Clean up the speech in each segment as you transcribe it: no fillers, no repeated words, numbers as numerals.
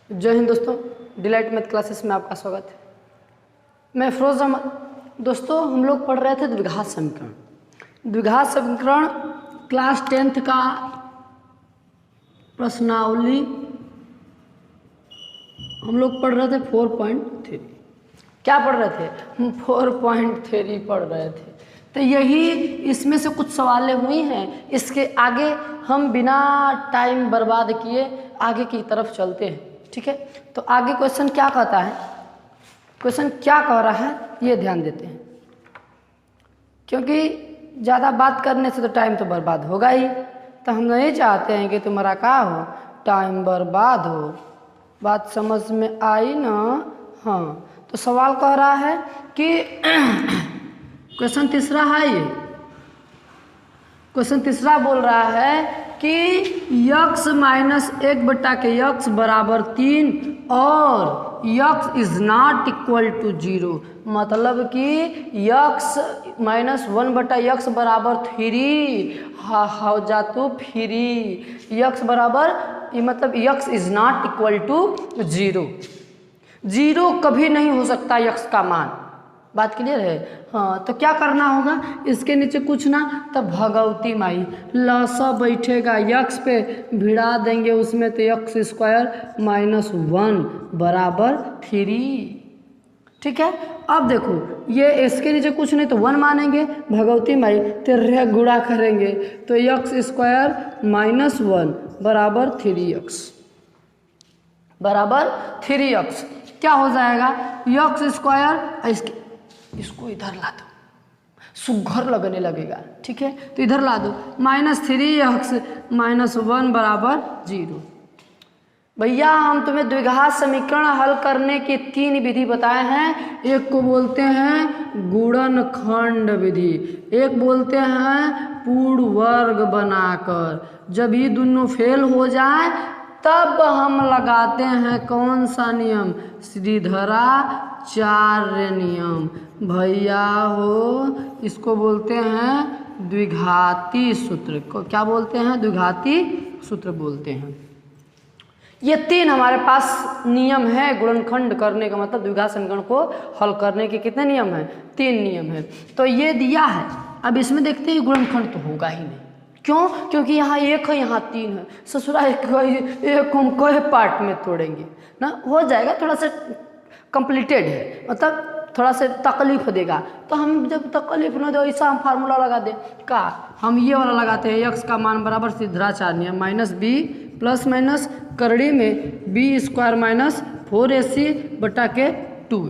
जय हिंद दोस्तों, delight math classes में आपका स्वागत है। मैं फिरोज अहमद। दोस्तों, हम लोग पढ़ रहे थे द्विघात समीकरण। द्विघात समीकरण क्लास 10th का प्रश्नावली हम लोग पढ़ रहे थे 4.3। क्या पढ़ रहे थे? हम 4.3 पढ़ रहे थे। तो यही इसमें से कुछ सवालें हुई हैं। इसके आगे हम बिना टाइम बर्बाद किए आगे की तरफ चलते हैं। ठीक है, तो आगे क्वेश्चन क्या कहता है, क्वेश्चन क्या कह रहा है ये ध्यान देते हैं, क्योंकि ज़्यादा बात करने से तो टाइम तो बर्बाद होगा ही। तो हम नहीं चाहते हैं कि तुम्हारा क्या हो, टाइम बर्बाद हो। बात समझ में आई ना? हाँ, तो सवाल कह रहा है कि क्वेश्चन तीसरा है ये। क्वेश्चन तीसरा बोल रहा है कि यक्स माइनस 1/x बराबर 3 और x is not equal to 0। मतलब कि यक्स माइनस 1/x बराबर 3 हो जा तो फ्री। यक्स बराबर मतलब x is not equal to 0। 0 कभी नहीं हो सकता यक्स का मान। बात क्लियर है? हाँ, तो क्या करना होगा, इसके नीचे कुछ ना तो भगवती माई लसा बैठेगा यक्स पे, भिड़ा देंगे उसमें तो यक्स स्क्वायर माइनस 1 बराबर 3। ठीक है, अब देखो ये इसके नीचे कुछ नहीं तो 1 मानेंगे, भगवती माई तेरे गुणा करेंगे तो यक्स स्क्वायर माइनस 1 बराबर 3x बराबर 3x क्या हो जाएगा, यक्स स्क्वायर इसको इधर ला दो, सुघर लगने लगेगा। ठीक है, तो इधर ला दो, माइनस 3x माइनस 1 बराबर 0। भैया हम तुम्हें द्विघात समीकरण हल करने की 3 विधि बताए हैं। एक को बोलते हैं गुणनखंड विधि, एक बोलते हैं पूर्ण वर्ग बनाकर। जब ये दोनों फेल हो जाए तब हम लगाते हैं कौन सा नियम, श्रीधराचार्य नियम। भैया हो, इसको बोलते हैं द्विघाती सूत्र। को क्या बोलते हैं? द्विघाती सूत्र बोलते हैं। ये 3 हमारे पास नियम है गुणनखंड करने का, मतलब द्विघात समीकरण को हल करने के कितने नियम हैं? 3 नियम है। तो ये दिया है, अब इसमें देखते हैं गुणनखंड तो होगा ही नहीं। क्यों? क्योंकि यहाँ 1 है, यहाँ 3 है। ससुरा एक हम कई पार्ट में तोड़ेंगे ना, हो जाएगा, थोड़ा सा कम्प्लीटेड है, मतलब थोड़ा सा तकलीफ देगा। तो हम जब तकलीफ न दो ऐसा हम फार्मूला लगा दें का, हम ये वाला लगाते हैं, यक्स का मान बराबर श्रीधराचार्य नियम माइनस बी प्लस माइनस करड़ी में बी स्क्वायर माइनस 4ac बटा के 2a।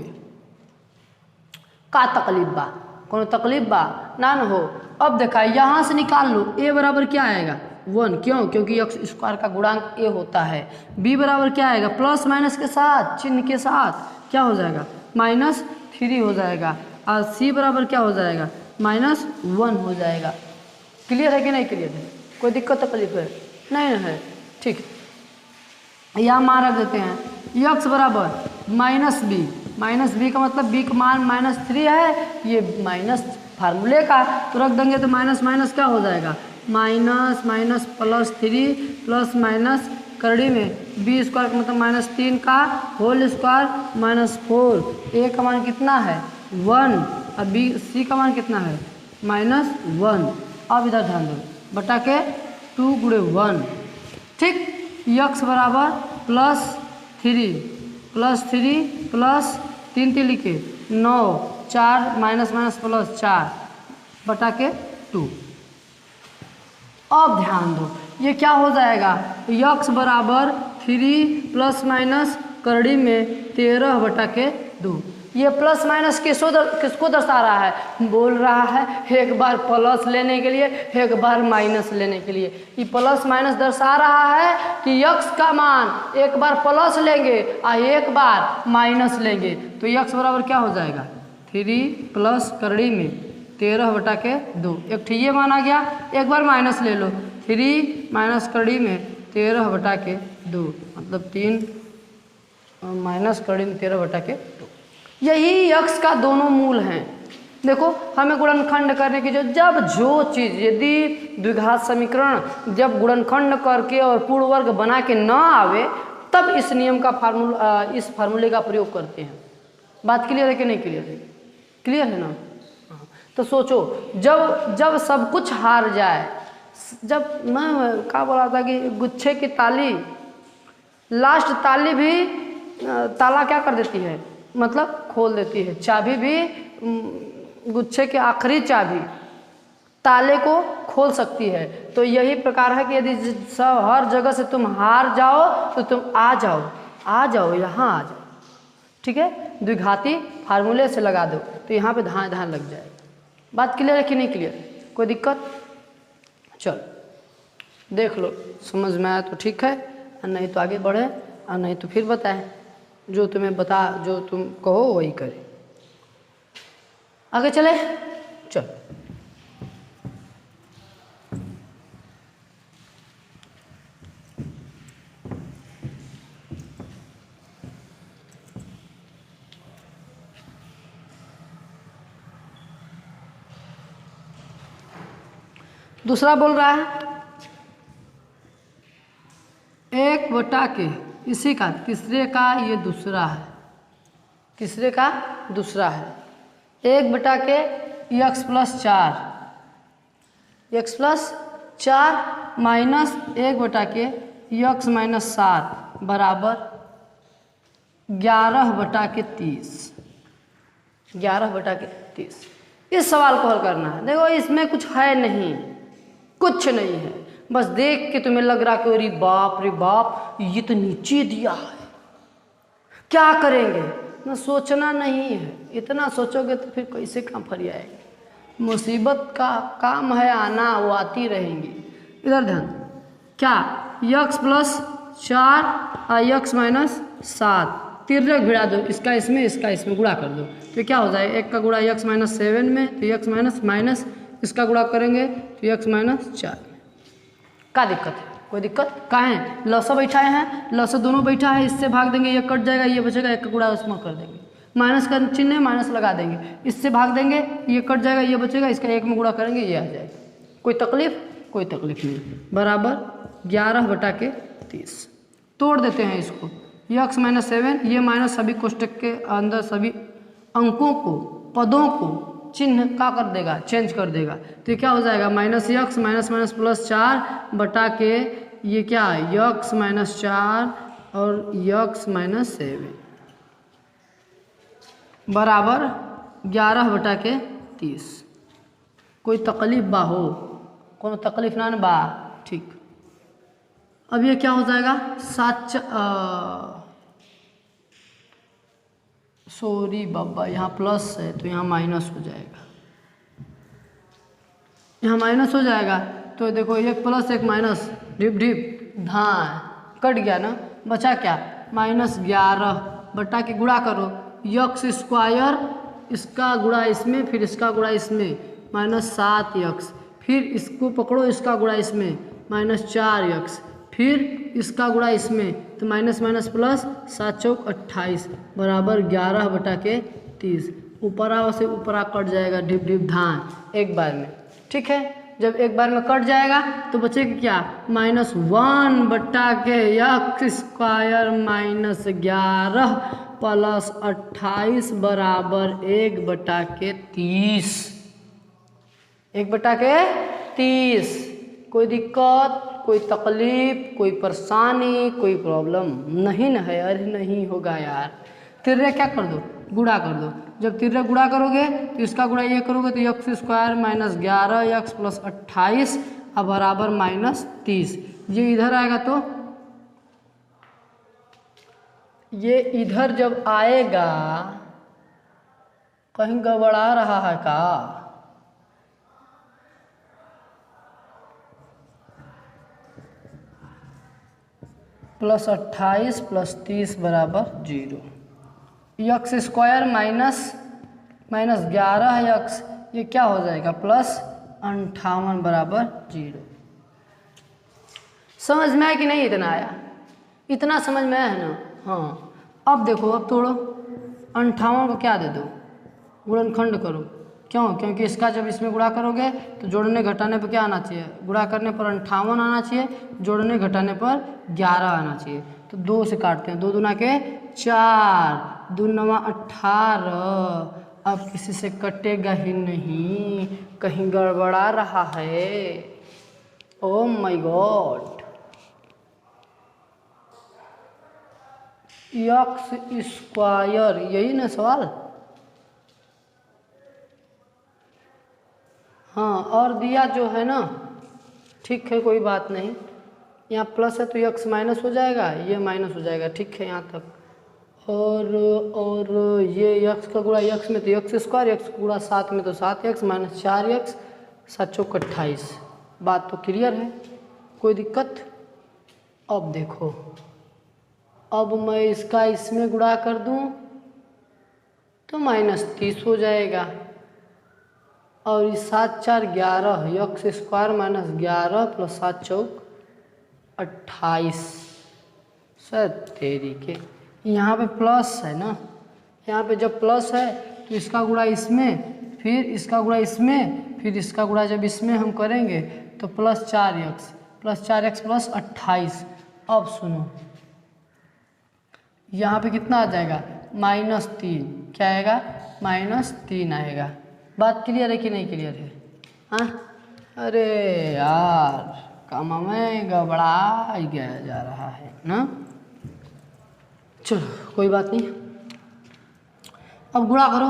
का तकलीफ बा? कोनो तकलीफ बा ना न हो। अब देखा यहाँ से निकाल लो, a बराबर क्या आएगा 1। क्यों? क्योंकि एक्स स्क्वायर का गुणांक a होता है। b बराबर क्या आएगा, प्लस माइनस के साथ, चिन्ह के साथ क्या हो जाएगा, माइनस 3 हो जाएगा। और c बराबर क्या हो जाएगा, माइनस 1 हो जाएगा। क्लियर है कि नहीं क्लियर है? कोई दिक्कत तकलीफ है? नहीं है। ठीक, यहाँ मान रख देते हैं, यक्स बराबर माइनस बी का मतलब b का मान माइनस 3 है, ये माइनस फार्मूले का तो रख देंगे तो माइनस माइनस क्या हो जाएगा, minus minus plus 3 plus minus करड़ी में बी स्क्वायर का मतलब माइनस 3 का होल स्क्वायर माइनस 4। ए का मान कितना है 1 और बी सी का मान कितना है माइनस 1। अब इधर ध्यान दो, बटा के 2 गुणे 1। ठीक, यक्स बराबर प्लस 3 प्लस 3 लिखे 9, 4 माइनस माइनस प्लस 4 बटा के 2। अब ध्यान दो, ये क्या हो जाएगा, यक्स बराबर 3 प्लस माइनस करड़ी में 13 बटा के 2। ये प्लस माइनस किसको दर्शा रहा है? बोल रहा है एक बार प्लस लेने के लिए, एक बार माइनस लेने के लिए। ये प्लस माइनस दर्शा रहा है कि यक्स का मान एक बार प्लस लेंगे और एक बार माइनस लेंगे तो यक्स बराबर क्या हो जाएगा, 3 प्लस करड़ी में 13 बटा के 2। एक ठीक ये मान आ गया, एक बार माइनस ले लो, 3 माइनस करड़ी में 13 बटा के 2 मतलब 3 माइनस करड़ी में 13 बटा के 2। यही यक्स का दोनों मूल हैं। देखो हमें गुणनखंड करने की जब जो चीज़ यदि द्विघात समीकरण जब गुणनखंड करके और पूर्ण वर्ग बना के न आवे तब इस नियम का फार्मूला, इस फार्मूले का प्रयोग करते हैं। बात क्लियर है कि नहीं क्लियर है? क्लियर है ना? हाँ। तो सोचो, जब जब सब कुछ हार जाए, जब मैं क्या बोला था कि गुच्छे की ताली, लास्ट ताली भी ताला क्या कर देती है, मतलब खोल देती है। चाबी भी गुच्छे की आखिरी चाबी ताले को खोल सकती है। तो यही प्रकार है कि यदि सब हर जगह से तुम हार जाओ तो तुम आ जाओ यहाँ आ जाओ। ठीक है, द्विघाती फार्मूले से लगा दो तो यहाँ पे धान धान लग जाएगा। बात क्लियर है कि नहीं क्लियर? कोई दिक्कत? चलो देख लो, समझ में आया तो ठीक है, और नहीं तो आगे बढ़े, और नहीं तो फिर बताएं। जो तुम्हें जो तुम कहो वही करें। आगे चले, चलो। दूसरा बोल रहा है 1/के, इसी का तीसरे का ये दूसरा है, तीसरे का दूसरा है 1/के x + 4, x + 4 माइनस 1/के x - 7 बराबर 11/के 30, 11/के 30। इस सवाल को हल करना है। देखो इसमें कुछ है नहीं, कुछ नहीं है, बस देख के तुम्हें लग रहा कि अरे बाप ये तो नीचे दिया है, क्या करेंगे ना, सोचना नहीं है। इतना सोचोगे तो फिर कैसे काम फरी आएगी। मुसीबत का काम है आना, वो आती रहेंगी। इधर ध्यान, क्या x + 4 और x - 7 तिर्यक भिड़ा दो, इसका इसमें गुणा कर दो तो क्या हो जाए, एक का गुणा x - 7 में तो x माइनस इसका गुणा करेंगे तो x - 4। क्या दिक्कत है? कोई दिक्कत कहाँ है? लसा बैठाए हैं, लसा दोनों बैठा है, इससे भाग देंगे, ये कट जाएगा, ये बचेगा, एक का गुणा उसमें कर देंगे, माइनस का चिन्ह है माइनस लगा देंगे, इससे भाग देंगे, ये कट जाएगा, ये बचेगा, इसका एक में गुणा करेंगे, ये आ जाएगा। कोई तकलीफ? कोई तकलीफ नहीं। बराबर 11/के 30। तोड़ देते हैं इसको, x - 7, ये माइनस सभी कोष्टक के अंदर सभी अंकों को, पदों को चिन्ह क्या कर देगा, चेंज कर देगा। तो ये क्या हो जाएगा, -x माइनस प्लस 4/के ये क्या है, x - 4 और x - 7 बराबर 11/के 30। कोई तकलीफ बा हो? कोनो तकलीफ ना बा? ठीक। अब ये क्या हो जाएगा, सॉरी बाबा, यहाँ प्लस है तो यहाँ माइनस हो जाएगा, यहाँ माइनस हो जाएगा। तो देखो एक प्लस एक माइनस, ढिप ढिप धान कट गया ना, बचा क्या, -11/के गुणा करो, x², इसका गुणा इसमें, फिर इसका गुणा इसमें, -7x, फिर इसको पकड़ो, इसका गुणा इसमें, -4x, फिर इसका गुणा इसमें, तो माइनस माइनस प्लस, 7 चौक 28 बराबर 11/के 30। ऊपरा से ऊपरा कट जाएगा, ढिप ढिप धान एक बार में। ठीक है, जब एक बार में कट जाएगा तो बचेगा क्या, -1/के x² - 11 + 28 बराबर 1/के 30। 1/के 30। कोई दिक्कत, कोई तकलीफ, कोई परेशानी, कोई प्रॉब्लम नहीं न है? अरे नहीं होगा यार। तिर्रे क्या कर दो, गुणा कर दो। जब तिर्रे गुणा करोगे तो इसका गुणा ये करोगे तो x² - 11x + 28 अब बराबर -30। ये इधर आएगा तो ये इधर जब आएगा, कहीं गड़बड़ा रहा है का? +28 + 30 बराबर 0। x² माइनस 11x, ये क्या हो जाएगा, +58 बराबर 0। समझ में आया कि नहीं? इतना आया, इतना समझ में आया है ना? हाँ। अब देखो, अब तोड़ो, 58 को क्या दे दो, गुणनखंड करो। क्यों? क्योंकि इसका जब इसमें गुणा करोगे तो जोड़ने घटाने पर क्या आना चाहिए, गुणा करने पर 58 आना चाहिए, जोड़ने घटाने पर 11 आना चाहिए। तो तो 2 से काटते हैं, 2 दूना के 4, 2 नवा 18। अब किसी से कटेगा ही नहीं, कहीं गड़बड़ा रहा है। Oh my God, x square, यही ना सवाल। हाँ, और दिया जो है ना, ठीक है कोई बात नहीं, यहाँ प्लस है तो एक्स माइनस हो जाएगा, ये माइनस हो जाएगा, ठीक है यहाँ तक। और ये एक्स का गुणा एक्स में तो एक्स स्क्वायर, एक्स का गुणा 7 में तो 7x माइनस 4x, 7 चौक 28। बात तो क्लियर है, कोई दिक्कत। अब देखो, अब मैं इसका इसमें गुणा कर दूं तो -30 हो जाएगा, और इस 7 4 11, एक्स स्क्वायर माइनस 11 प्लस 7 चौक 28। सर तेरी के, यहाँ पे प्लस है ना, यहाँ पे जब प्लस है तो इसका गुणा इसमें, फिर इसका गुणा इसमें, फिर इसका गुणा जब इसमें हम करेंगे तो प्लस 4x प्लस 28। अब सुनो, यहाँ पे कितना आ जाएगा, -3। क्या आएगा, -3 आएगा। बात क्लियर है कि नहीं क्लियर है? हाँ, अरे यार काम में गड़बड़ा गया जा रहा है ना। चलो कोई बात नहीं, अब गुणा करो,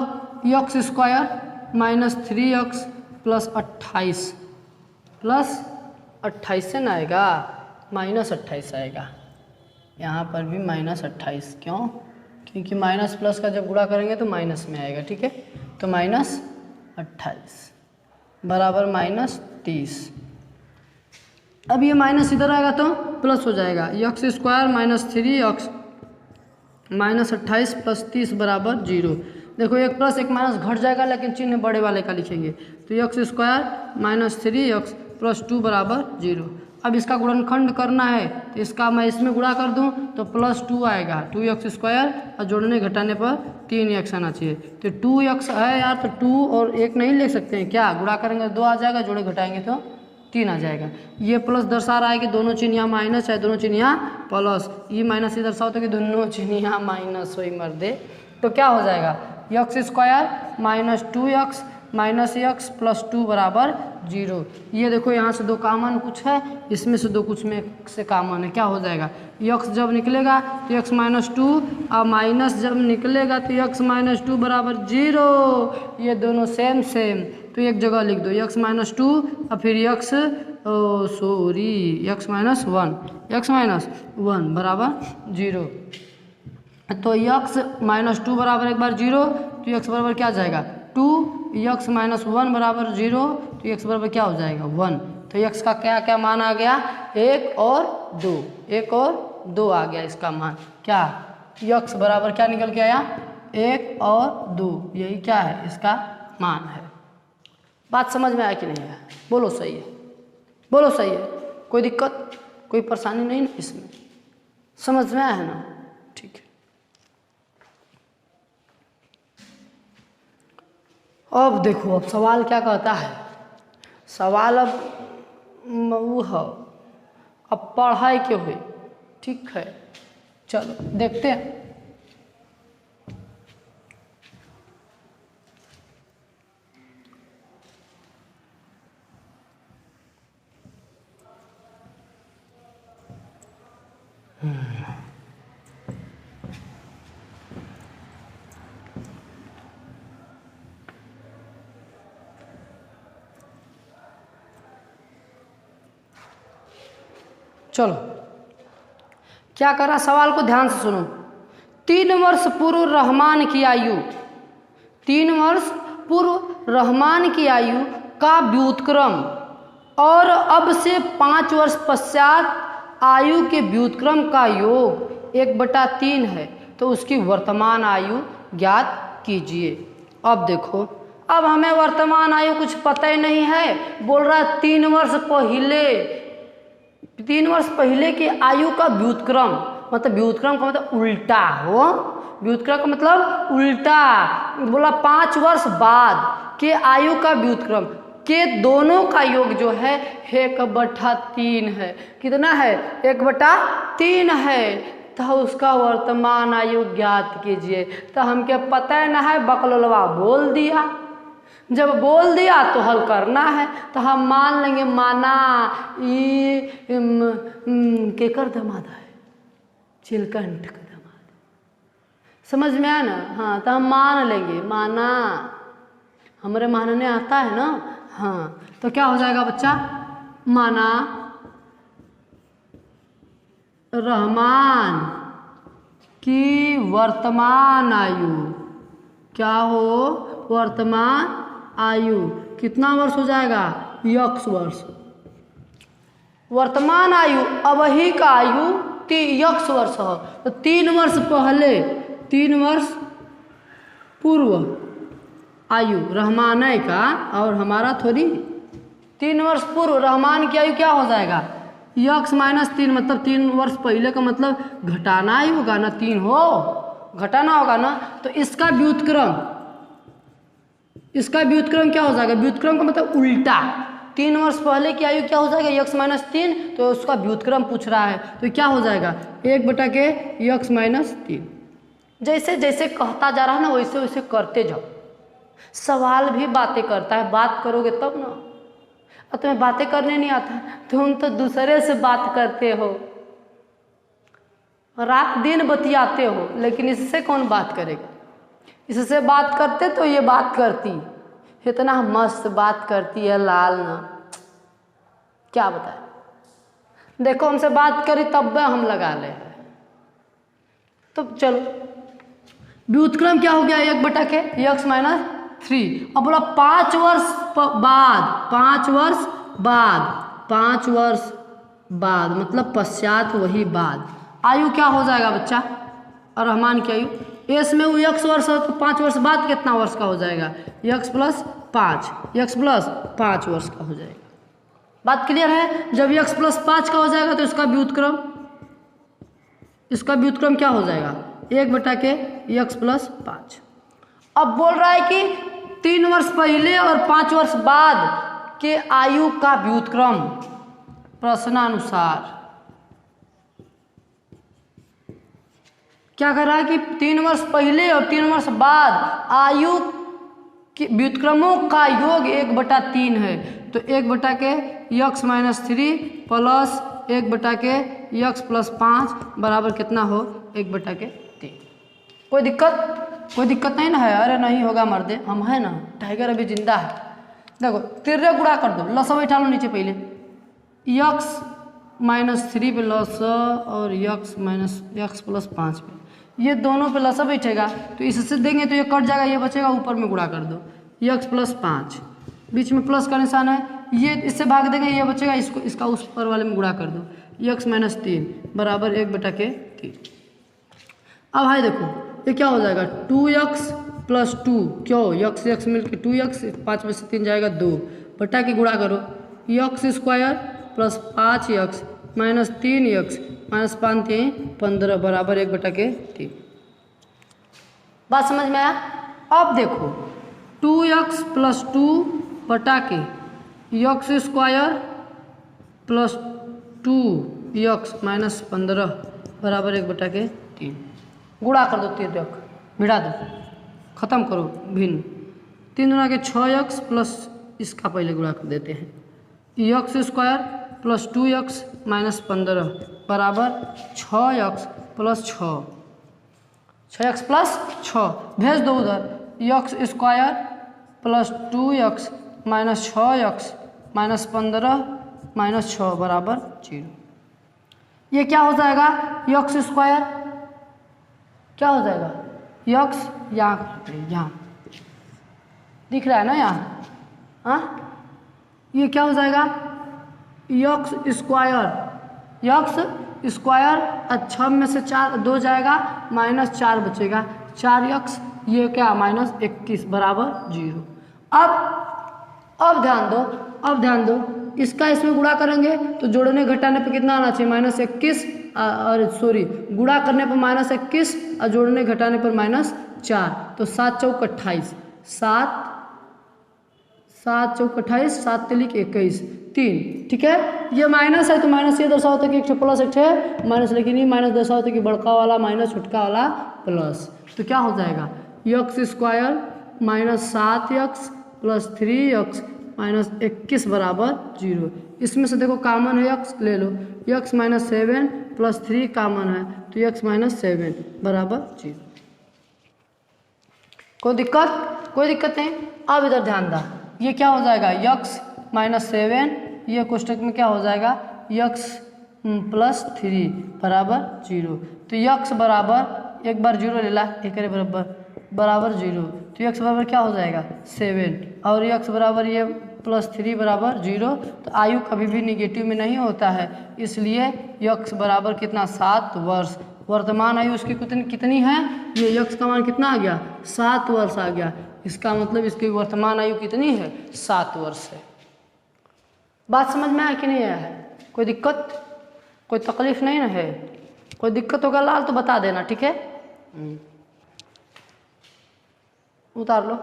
x square minus 3x plus 28 से ना आएगा, -28 आएगा। यहाँ पर भी -28, क्यों? क्योंकि माइनस प्लस का जब गुणा करेंगे तो माइनस में आएगा, ठीक है। तो -28 बराबर -30। अब ये माइनस इधर आएगा तो प्लस हो जाएगा, x square minus 3x minus 28 plus 30 बराबर 0। देखो एक प्लस एक माइनस घट जाएगा, लेकिन चिन्ह बड़े वाले का लिखेंगे। तो x square minus 3x plus 2 बराबर 0। अब इसका गुणनखंड करना है तो इसका मैं इसमें गुणा कर दूं तो प्लस 2 आएगा, 2x स्क्वायर, और जोड़ने घटाने पर 3x आना चाहिए। तो 2x है यार, तो 2 और 1 नहीं ले सकते हैं क्या? गुणा करेंगे 2 आ जाएगा, जोड़े घटाएंगे तो 3 आ जाएगा। ये प्लस दर्शा रहा है कि दोनों चिन्ह यहाँ माइनस है, दोनों चिन्ह यहाँ प्लस। ये माइनस ही दर्शाओ तो कि दोनों चिन्ह यहाँ माइनस हो ही मर दे। तो क्या हो जाएगा, x square minus 2x minus x plus 2 बराबर 0। ये देखो यहाँ से 2 कॉमन कुछ है, इसमें से 2 कुछ में से कॉमन है। क्या हो जाएगा, x जब निकलेगा तो x माइनस 2, और माइनस जब निकलेगा तो x माइनस 2 बराबर 0। ये दोनों सेम तो एक जगह लिख दो, x माइनस 2 और फिर x माइनस 1 बराबर 0। तो x माइनस 2 बराबर एक बार 0, तो x बराबर क्या आ जाएगा 2, x माइनस 1 बराबर 0, तो x बराबर क्या हो जाएगा 1। तो x का क्या क्या मान आ गया, 1 और 2 आ गया इसका मान। क्या x बराबर क्या निकल के आया, 1 और 2, यही क्या है इसका मान है। बात समझ में आया कि नहीं आया? बोलो सही है, बोलो सही है, कोई दिक्कत कोई परेशानी नहीं ना इसमें, समझ में आया है ना? ठीक है। अब देखो, अब सवाल क्या कहता है, सवाल अब वो है, अब पढ़ाई के हुए, ठीक है। चलो देखते हैं। चलो क्या करा, सवाल को ध्यान से सुनो। 3 वर्ष पूर्व रहमान की आयु, 3 वर्ष पूर्व रहमान की आयु का व्युत्क्रम और अब से 5 वर्ष पश्चात आयु के व्युत्क्रम का योग 1/3 है, तो उसकी वर्तमान आयु ज्ञात कीजिए। अब देखो, अब हमें वर्तमान आयु कुछ पता ही नहीं है, बोल रहा है 3 वर्ष पहले की आयु का व्युत्क्रम, मतलब व्युत्क्रम का मतलब उल्टा हो, व्युत्क्रम का मतलब उल्टा। बोला 5 वर्ष बाद के आयु का व्युत्क्रम के दोनों का योग जो है 1/3 है। कितना है, 1/3 है। तो उसका वर्तमान आयु ज्ञात कीजिए। तो हमके पता है ना है, बकलोलवा बोल दिया, जब बोल दिया तो हल करना है। तो हम मान लेंगे माना केकर दमाद है, चिलकंठ का दमाद। समझ में आया ना? हाँ, तो हम मान लेंगे माना, हमारे मानने आता है ना। हाँ, तो क्या हो जाएगा बच्चा? माना रहमान की वर्तमान आयु, क्या हो? वर्तमान आयु कितना वर्ष हो जाएगा? यक्स वर्ष। वर्तमान आयु अवही का आयु यक्स वर्ष हो, तो 3 वर्ष पहले, 3 वर्ष पूर्व आयु रहमान का, और हमारा थोड़ी 3 वर्ष पूर्व रहमान की आयु क्या हो जाएगा? यक्स माइनस 3, मतलब 3 वर्ष पहले का मतलब घटाना ही होगा ना, 3 हो घटाना होगा ना। तो इसका व्युत्क्रम, इसका व्युत्क्रम क्या हो जाएगा? व्युत्क्रम का मतलब उल्टा, 3 वर्ष पहले की आयु क्या हो जाएगा? यक्स माइनस 3, तो उसका व्युत्क्रम पूछ रहा है, तो क्या हो जाएगा? 1/के यक्स माइनस 3। जैसे जैसे कहता जा रहा है ना, वैसे वैसे करते जाओ। सवाल भी बातें करता है, बात करोगे तब ना। और तुम्हें बातें करने नहीं आता, तुम तो दूसरे से बात करते हो, रात दिन बतियाते हो, लेकिन इससे कौन बात करेगा? इससे बात करते तो ये बात करती, इतना मस्त बात करती है लाल ना, क्या बताए। देखो हमसे बात करी तब हम लगा ले। तो चलो व्युत्क्रम क्या हो गया? 1/के यक्स माइनस 3। अब बोला 5 वर्ष बाद, 5 वर्ष बाद, 5 वर्ष बाद मतलब पश्चात, वही बाद आयु क्या हो जाएगा बच्चा? और रहमान की आयु, एस में वो यक्स वर्ष है, तो 5 वर्ष बाद कितना वर्ष का हो जाएगा? यक्स प्लस 5, यक्स प्लस 5 वर्ष का हो जाएगा। बात क्लियर है? जब यक्स प्लस 5 का हो जाएगा तो इसका व्युत्क्रम, इसका व्युत्क्रम क्या हो जाएगा? 1/के यक्स प्लस 5। अब बोल रहा है कि 3 वर्ष पहले और 5 वर्ष बाद के आयु का व्युत्क्रम प्रश्नानुसार। क्या कर रहा है कि 3 वर्ष पहले और 3 वर्ष बाद आयु के व्युत्क्रमों का योग 1/3 है। तो 1/के यक्स माइनस 3 प्लस 1/के यक्स प्लस 5 बराबर कितना हो? 1/के 3। कोई दिक्कत? कोई दिक्कत नहीं ना है? अरे नहीं होगा मर्दे, हम है ना, टाइगर अभी जिंदा है। देखो तिर्रे गुणा कर दो, लसा बैठा लो नीचे पहले, यक्स माइनस 3 पे लस और यक्स माइनस यक्स प्लस 5 पे, ये दोनों पे लसा बैठेगा, तो इससे देंगे तो ये कट जाएगा, ये बचेगा, ऊपर में गुणा कर दो, यक्स प्लस 5, बीच में प्लस का निशान है, ये इससे भाग देंगे, ये बचेगा, इसको इसका उस पर वाले में गुणा कर दो, यक्स माइनस 3 बराबर 1/के 3। अब भाई देखो ये क्या हो जाएगा? 2x प्लस 2, क्यों? यक्स यक्स मिलकर 2x, 5 में से 3 जाएगा 2, बटा के गुणा करो, x square plus 5x minus 3x minus 5 3 15 बराबर 1/के 3। बात समझ में आया? अब देखो 2x प्लस 2 बटा के x square plus 2x minus 15 बराबर 1/के 3। गुणा कर दो, 3 रख भिड़ा दो, खत्म करो भिन्न, 3 गुणा के 6x प्लस इसका पहले गुणा कर देते हैं, x square plus 2x minus 15 बराबर 6x प्लस 6, 6x प्लस 6 भेज दो उधर, x square plus 2x minus 6x minus 15 minus 6 बराबर 0। ये क्या हो जाएगा? यक्स स्क्वायर क्या हो जाएगा? यक्स यहाँ दिख रहा है ना, यहाँ, हाँ, ये क्या हो जाएगा? यक्स स्क्वायर 6 में से 4 2 जाएगा, माइनस 4 बचेगा, 4x, ये क्या माइनस 21 बराबर 0। अब ध्यान दो, इसका इसमें गुणा करेंगे तो जोड़ने घटाने पे कितना आना चाहिए? माइनस 21, और सॉरी गुणा करने पर माइनस 21 और जोड़ने घटाने पर माइनस 4, तो 7 चौक 28, 7 चौक 28, 7 तिलिक 21, 3, ठीक है। ये माइनस है तो माइनस ये दर्शाओ कि एक प्लस एक है माइनस, लेकिन ये माइनस दर्शाओ कि बड़का वाला माइनस छोटका वाला प्लस। तो क्या हो जाएगा x square minus 7x plus 3x minus 21 बराबर 0। इसमें से देखो कॉमन है x ले लो, x माइनस 7 प्लस 3 कॉमन है तो x माइनस 7 बराबर 0। कोई दिक्कत नहीं। अब इधर ध्यान दा, ये क्या हो जाएगा x माइनस 7, ये कोष्टक में क्या हो जाएगा x प्लस 3 बराबर 0। तो x बराबर एक बार 0 ले ला, एक बराबर 0, तो x बराबर क्या हो जाएगा 7 और x बराबर ये प्लस 3 बराबर 0। तो आयु कभी भी निगेटिव में नहीं होता है, इसलिए x बराबर कितना 7 वर्ष। वर्तमान आयु उसकी कितनी है, ये x का मान कितना आ गया 7 वर्ष आ गया। इसका मतलब इसकी वर्तमान आयु कितनी है 7 वर्ष है। बात समझ में आया कि नहीं आया है? कोई दिक्कत कोई तकलीफ नहीं ना है? कोई दिक्कत होगा लाल तो बता देना, ठीक है। उतार लो।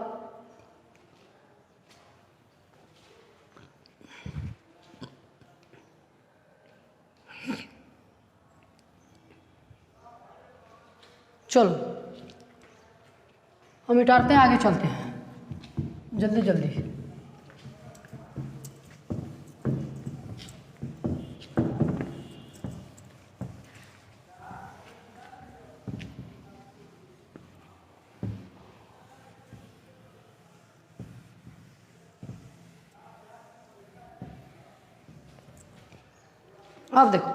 चलो हम मिटाते हैं, आगे चलते हैं जल्दी जल्दी। अब देखो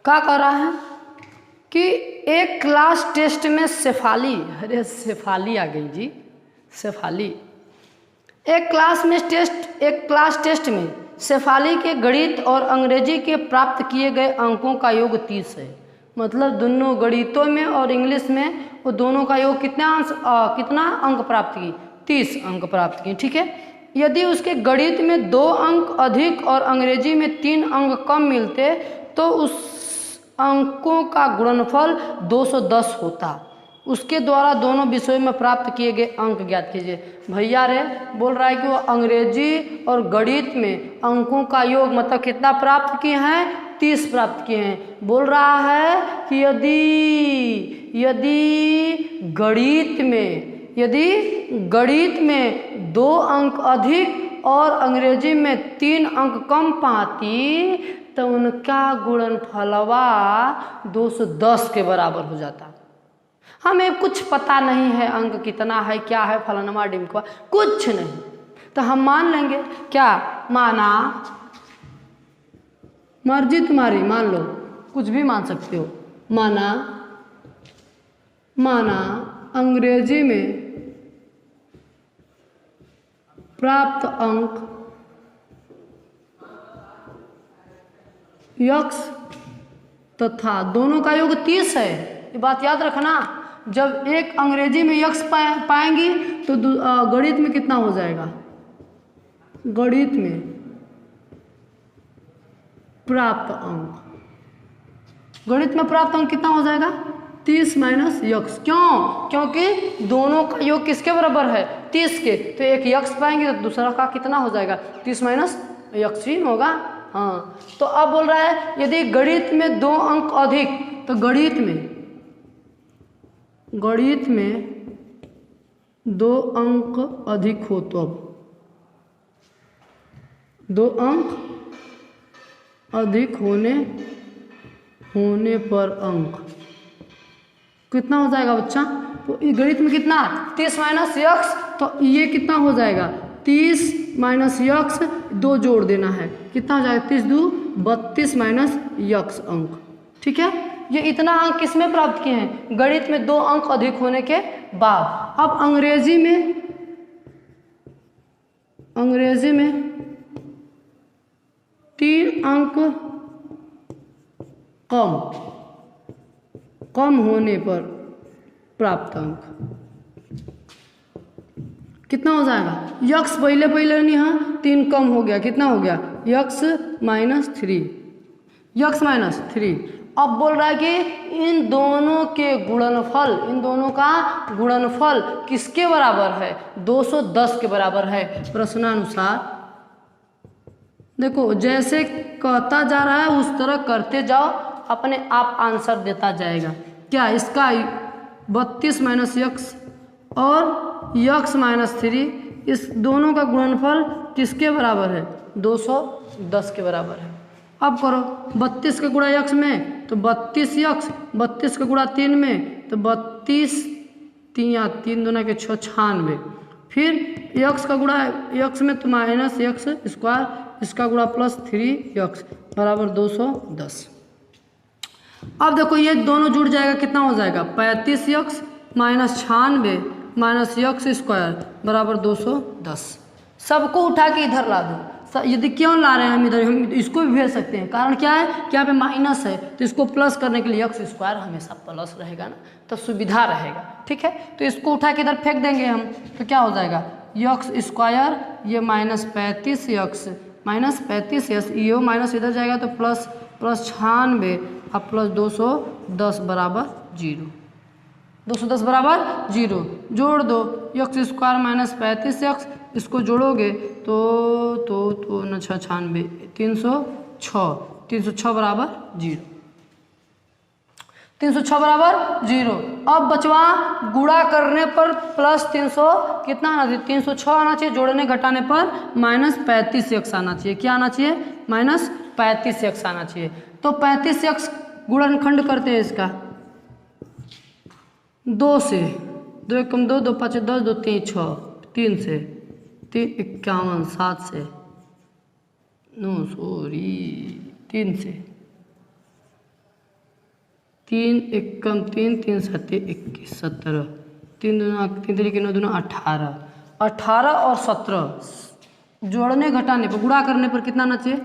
क्या कर रहा है कि एक क्लास टेस्ट में शेफाली, अरे शेफाली आ गई जी, शेफाली। एक क्लास टेस्ट में शेफाली के गणित और अंग्रेजी के प्राप्त किए गए अंकों का योग 30 है। मतलब दोनों गणितों में और इंग्लिश में वो दोनों का योग कितना अंक प्राप्त की 30 अंक प्राप्त किए, ठीक है। यदि उसके गणित में 2 अंक अधिक और अंग्रेजी में 3 अंक कम मिलते तो उस अंकों का गुणनफल 210 होता। उसके द्वारा दोनों विषयों में प्राप्त किए गए अंक ज्ञात कीजिए। भैया रे बोल रहा है कि वो अंग्रेजी और गणित में अंकों का योग मतलब कितना प्राप्त किए हैं 30 प्राप्त किए हैं। बोल रहा है कि यदि गणित में 2 अंक अधिक और अंग्रेजी में 3 अंक कम पाती तो उनका गुणनफलवा 210 के बराबर हो जाता। हमें कुछ पता नहीं है अंक कितना है, क्या है, फलाना डिमका कुछ नहीं, तो हम मान लेंगे क्या, माना मर्जी तुम्हारी, मान लो कुछ भी मान सकते हो। माना अंग्रेजी में प्राप्त अंक x तथा दोनों का योग 30 है। ये बात याद रखना, जब एक अंग्रेजी में x पाएंगी तो गणित में कितना हो जाएगा, गणित में प्राप्त अंक कितना हो जाएगा 30 माइनस x। क्यों? क्योंकि दोनों का योग किसके बराबर है 30 के, तो एक x पाएंगे तो दूसरा का कितना हो जाएगा 30 माइनस x ही होगा। हाँ, तो अब बोल रहा है यदि गणित में 2 अंक अधिक, तो गणित में 2 अंक अधिक हो तो अब 2 अंक अधिक होने पर अंक कितना हो जाएगा बच्चा, तो गणित में कितना 30 माइनस x, तो ये कितना हो जाएगा 30 माइनस x, 2 जोड़ देना है, कितना हो जाएगा 30 2 32 माइनस x अंक, ठीक है। ये इतना अंक किसमें प्राप्त किए हैं, गणित में 2 अंक अधिक होने के बाद। अब अंग्रेजी में 3 अंक कम होने पर प्राप्त अंक कितना हो जाएगा, x पहले नहीं, हाँ 3 कम हो गया, कितना हो गया x माइनस 3। अब बोल रहा है कि इन दोनों का गुणनफल किसके बराबर है 210 के बराबर है। प्रश्नानुसार देखो जैसे कहता जा रहा है उस तरह करते जाओ, अपने आप आंसर देता जाएगा। क्या इसका 32 माइनस यक्स और यक्स माइनस 3 इस दोनों का गुणनफल किसके बराबर है? 210 के बराबर है। अब करो 32 का गुणा यक्स में तो 32 यक्स, 32 का गुणा 3 में तो 32 3 दूना के 96, फिर यक्स का गुणा यक्स में तो माइनस यक्स स्क्वायर, इसका गुणा प्लस 3 यक्स बराबर 210। अब देखो ये दोनों जुड़ जाएगा, कितना हो जाएगा? 35 x minus 96 minus x square बराबर 210। सबको उठा के इधर ला दो। यदि क्यों ला रहे हैं हम इधर, हम इसको भी भेज सकते हैं। कारण क्या है कि यहाँ पे माइनस है तो इसको प्लस करने के लिए यक्स स्क्वायर हमेशा प्लस रहेगा ना, तो सुविधा रहेगा। ठीक है, तो इसको उठा के इधर फेंक देंगे हम, तो क्या हो जाएगा? यक्स स्क्वायर ये माइनस 35 यक्स माइनस 35 यक्स, ये माइनस इधर जाएगा तो प्लस 96 और प्लस 210 बराबर 0। 210 बराबर 0 जोड़ दो, यक्स स्क्वायर माइनस 35 यक्स, इसको जोड़ोगे तो 96 306 बराबर 0। 306 बराबर 0। अब बचवा गुणा करने पर प्लस 300 कितना आना चाहिए? 306 आना चाहिए। जोड़ने घटाने पर माइनस 35 यक्स आना चाहिए। क्या आना चाहिए? माइनस 35 यक्स आना चाहिए। तो 35 यक्स गुणनखंड करते हैं इसका 2 से, 2 एकम 2, 2 5 10, 2 3 6, 3 से 3 51, 7 से 9 3 से 3 एकम 3, 3 7 21, 17, 3 दूना 3 3 9 दूना 18, 18 और 17 जोड़ने घटाने पर गुणा करने पर कितना आना चाहिए?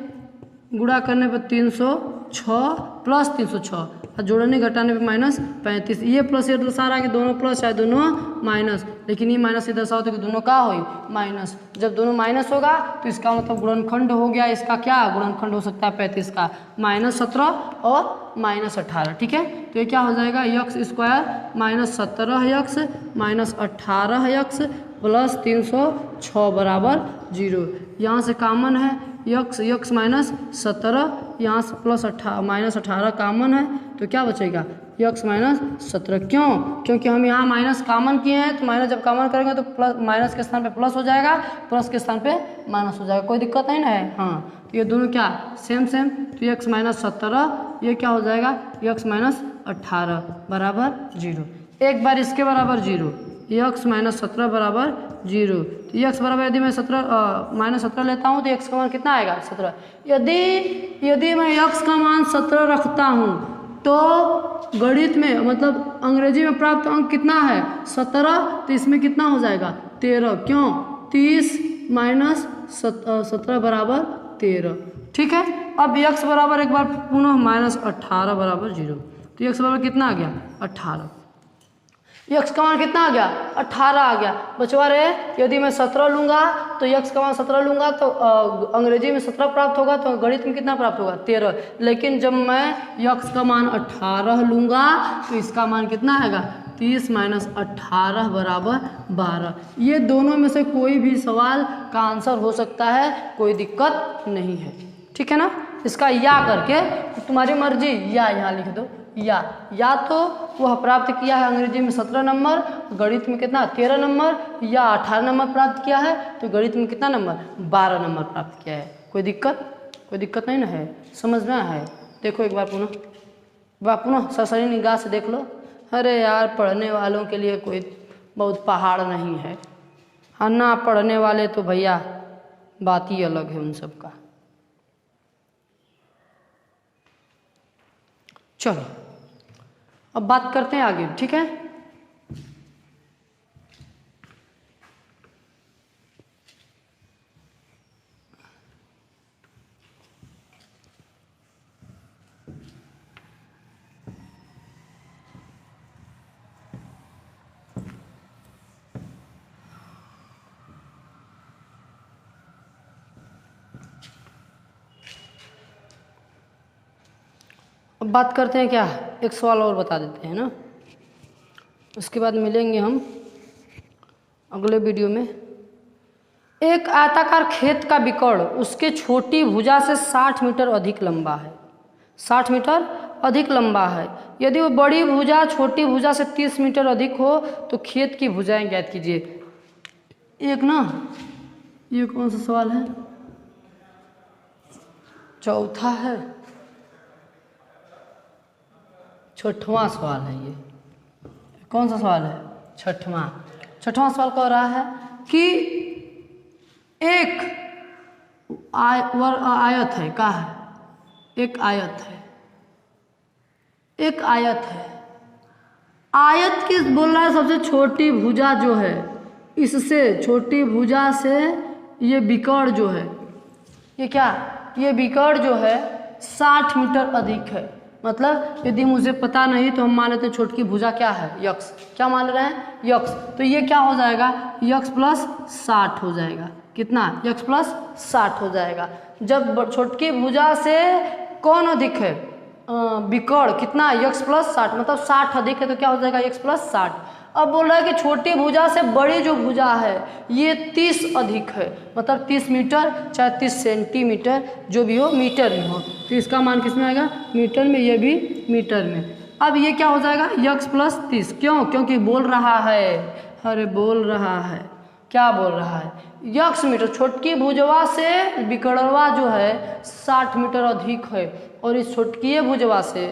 गुणा करने पर 306 प्लस 306 और जोड़ने घटाने पे माइनस 35। ये प्लस ये दर्शा कि दोनों प्लस है दोनों माइनस, लेकिन ये माइनस इधर दर्शाओ तो कि दोनों का हो माइनस। जब दोनों माइनस होगा तो इसका मतलब गुणनखंड हो गया। इसका क्या गुणनखंड हो सकता है? 35 का माइनस 17 और माइनस 18। ठीक है, तो ये क्या हो जाएगा? X square minus 17 x minus 18 x plus 306 बराबर 0। यहाँ से कॉमन है यक्स माइनस 17, यहाँ से प्लस माइनस 18 कॉमन है तो क्या बचेगा? X minus 17। क्यों? क्योंकि हम यहाँ माइनस कॉमन किए हैं, तो माइनस जब कॉमन करेंगे तो प्लस, माइनस के स्थान पे प्लस हो जाएगा, प्लस के स्थान पे माइनस हो जाएगा। कोई दिक्कत नहीं ना है? हाँ, तो ये दोनों क्या सेम तो यक्स माइनस 17 ये क्या हो जाएगा? यक्स माइनस 18 बराबर 0। एक बार इसके बराबर 0, यक्स माइनस 17 बराबर 0। तो यक्स बराबर यदि मैं माइनस 17 लेता हूँ तो यक्स का मान कितना आएगा? 17। यदि मैं यक्स का मान 17 रखता हूँ तो गणित में मतलब अंग्रेजी में प्राप्त अंक कितना है? 17। तो इसमें कितना हो जाएगा? 13। क्यों? 30 माइनस 17 बराबर 13। ठीक है, अब यक्स बराबर एक बार पुनः माइनस 18 बराबर 0। तो यक्स बराबर कितना आ गया? 18। यक्स का मान कितना आ गया? 18 आ गया। बचवा रे यदि मैं 17 लूँगा तो यक्स का मान 17 लूँगा तो अंग्रेजी में 17 प्राप्त होगा, तो गणित में कितना प्राप्त होगा? 13। लेकिन जब मैं यक्स का मान 18 लूँगा तो इसका मान कितना आएगा? 30 माइनस 18 बराबर 12। ये दोनों में से कोई भी सवाल का आंसर हो सकता है, कोई दिक्कत नहीं है। ठीक है ना? इसका या करके तुम्हारी मर्जी, या यहाँ लिख दो। या तो वह प्राप्त किया है अंग्रेजी में 17 नंबर, गणित में कितना? 13 नंबर, या 18 नंबर प्राप्त किया है तो गणित में कितना नंबर? 12 नंबर प्राप्त किया है। कोई दिक्कत नहीं ना है? समझ में है? देखो एक बार पुनः सरसरी निगाह से देख लो। अरे यार, पढ़ने वालों के लिए कोई बहुत पहाड़ नहीं है, हाँ ना पढ़ने वाले तो भैया बात ही अलग है उन सब का। चलो अब बात करते हैं आगे। ठीक है, अब बात करते हैं क्या, एक सवाल और बता देते हैं ना, उसके बाद मिलेंगे हम अगले वीडियो में। एक आयताकार खेत का विकर्ण उसके छोटी भुजा से 60 मीटर अधिक लंबा है। 60 मीटर अधिक लंबा है। यदि वो बड़ी भुजा छोटी भुजा से 30 मीटर अधिक हो तो खेत की भुजाएं ज्ञात कीजिए। एक ना, ये कौन सा सवाल है? चौथा है, छठवां सवाल है। ये कौन सा सवाल है? छठवां सवाल कह रहा है कि एक आयत है। क्या है? एक आयत है। एक आयत है। आयत की बोल रहा है सबसे छोटी भुजा जो है, इससे छोटी भुजा से ये विकर्ण जो है, ये क्या, ये विकर्ण जो है 60 मीटर अधिक है। मतलब यदि मुझे पता नहीं तो हम मान लेते हैं छोटी भुजा क्या है? यक्स। क्या मान रहे हैं? यक्स। तो ये क्या हो जाएगा? यक्स प्लस 60 हो जाएगा। कितना? यक्स प्लस 60 हो जाएगा। जब छोटकी भुजा से कौन अधिक है? विकर्ण कितना? X plus 60। मतलब 60 अधिक है तो क्या हो जाएगा? X plus 60। अब बोल रहा है कि छोटी भुजा से बड़ी जो भुजा है ये 30 अधिक है। मतलब 30 मीटर चाहे 30 सेंटीमीटर जो भी हो, मीटर में हो, तो इसका मान किस में आएगा? मीटर में। ये भी मीटर में। अब ये क्या हो जाएगा? X plus 30। क्यों? क्योंकि बोल रहा है, अरे बोल रहा है, क्या बोल रहा है? X metre. छोटकी भुजवा से विकर्णवा जो है 60 मीटर अधिक है और इस छोटकी भुजवा से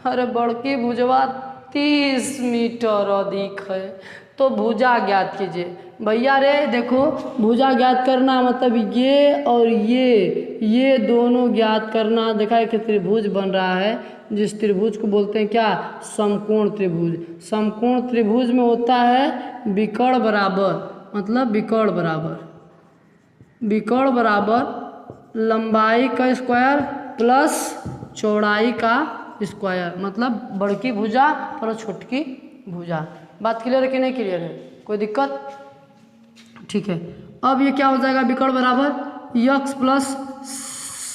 अरे बड़की भुजवा 30 मीटर अधिक है। तो भुजा ज्ञात कीजिए। भैया रे देखो, भुजा ज्ञात करना मतलब ये और ये दोनों ज्ञात करना। देखा एक त्रिभुज बन रहा है, जिस त्रिभुज को बोलते हैं क्या? समकोण त्रिभुज। समकोण त्रिभुज में होता है विकर्ण बराबर, मतलब विकर्ण बराबर लंबाई का स्क्वायर प्लस चौड़ाई का स्क्वायर। मतलब बड़की भुजा प्लस छोटकी भुजा। बात क्लियर है कि नहीं क्लियर है? कोई दिक्कत? ठीक है। अब ये क्या हो जाएगा? विकर्ण बराबर यक्स प्लस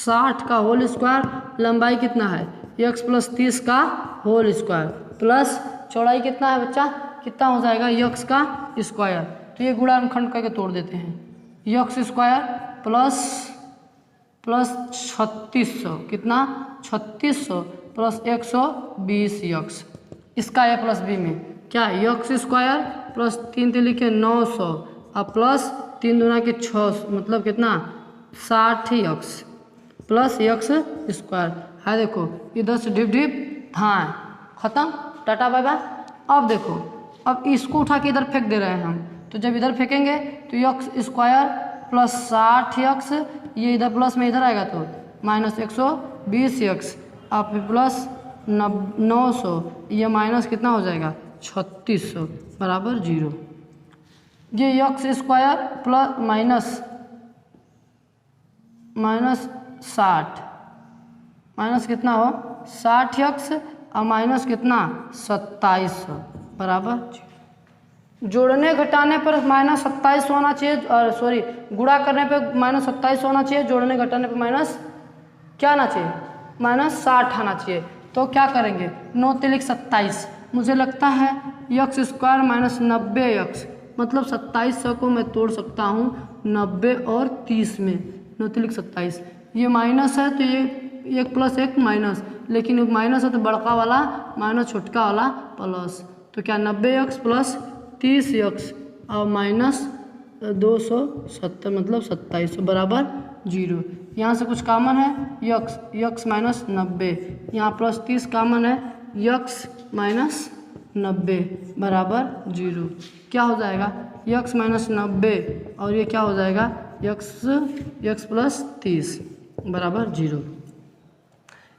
60 का होल स्क्वायर, लंबाई कितना है? यक्स प्लस 30 का होल स्क्वायर प्लस चौड़ाई कितना है बच्चा? कितना हो जाएगा? यक्स का स्क्वायर। तो ये गुणनखंड करके तोड़ देते हैं। यक्स स्क्वायर प्लस 3600 कितना? 3600 प्लस 120 यक्स। इसका ए प्लस बी में क्या? यक्स स्क्वायर प्लस 3 लिखे 900 और प्लस 3 दूना के 6, मतलब कितना? 60 यक्स प्लस यक्स स्क्वायर है। देखो इधर से ढिप हाँ, खत्म, टाटा बाय बाय। अब देखो, अब इसको उठा के इधर फेंक दे रहे हैं हम, तो जब इधर फेंकेंगे तो यक्स स्क्वायर प्लस 60 यक्स, ये इधर प्लस में इधर आएगा तो माइनस 120 यक्स, आप प्लस 900, ये माइनस कितना हो जाएगा? 3600 बराबर 0। ये x square plus minus 60, minus कितना हो? 60 यक्स और माइनस कितना? 2700 बराबर 0। जोड़ने घटाने पर माइनस 27 होना चाहिए, और सॉरी गुणा करने पे माइनस 27 होना चाहिए, जोड़ने घटाने पे माइनस क्या आना चाहिए? माइनस 60 आना चाहिए। तो क्या करेंगे? 9 तिलिक 27, मुझे लगता है यक्स स्क्वायर माइनस 90 यक्स, मतलब 2700 को मैं तोड़ सकता हूँ 90 और 30 में। 9 तिलिक 27, ये माइनस है तो ये 1 प्लस 1 माइनस, लेकिन माइनस है तो बड़का वाला माइनस छोटका वाला प्लस। तो क्या 90 यक्स प्लस 30 यक्स और माइनस 270 मतलब 2700 बराबर 0। यहाँ से कुछ कॉमन है, यक्स माइनस 90, यहाँ प्लस 30 कॉमन है, यक्स माइनस 90 बराबर 0। क्या हो जाएगा? यक्स माइनस 90 और ये क्या हो जाएगा? यक्स प्लस 30 बराबर 0।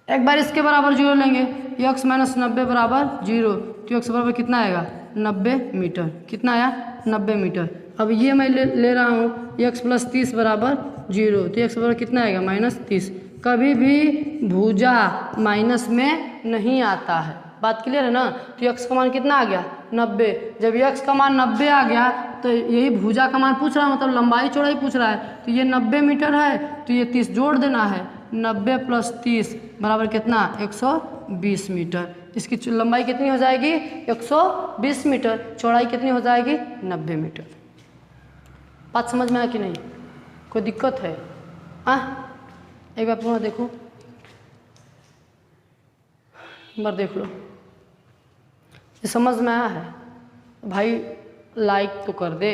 एक बार इसके बराबर 0 लेंगे, यक्स माइनस 90 बराबर 0, तो यक्स बराबर कितना आएगा? 90 मीटर। कितना आया? 90 मीटर। अब ये मैं ले रहा हूँ यक्स प्लस 30 बराबर 0, तो यक्स बराबर कितना आएगा? माइनस 30। कभी भी भुजा माइनस में नहीं आता है, बात क्लियर है ना? तो यक्स का मान कितना आ गया? 90। जब यक्स का मान 90 आ गया तो यही भुजा का मान पूछ रहा है, मतलब लंबाई चौड़ाई पूछ रहा है, तो ये 90 मीटर है तो ये 30 जोड़ देना है। 90 प्लस 30 बराबर कितना? 120 मीटर। इसकी लंबाई कितनी हो जाएगी? 120 मीटर। चौड़ाई कितनी हो जाएगी? 90 मीटर। बात समझ में आया कि नहीं? कोई दिक्कत है? एक बार पुनः देखो, एक बार देख लो, ये समझ में आया है? भाई लाइक तो कर दे,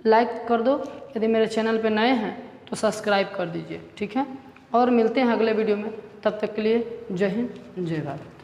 लाइक कर दो। यदि मेरे चैनल पे नए हैं तो सब्सक्राइब कर दीजिए, ठीक है। और मिलते हैं अगले वीडियो में, तब तक के लिए जय हिंद जय भारत।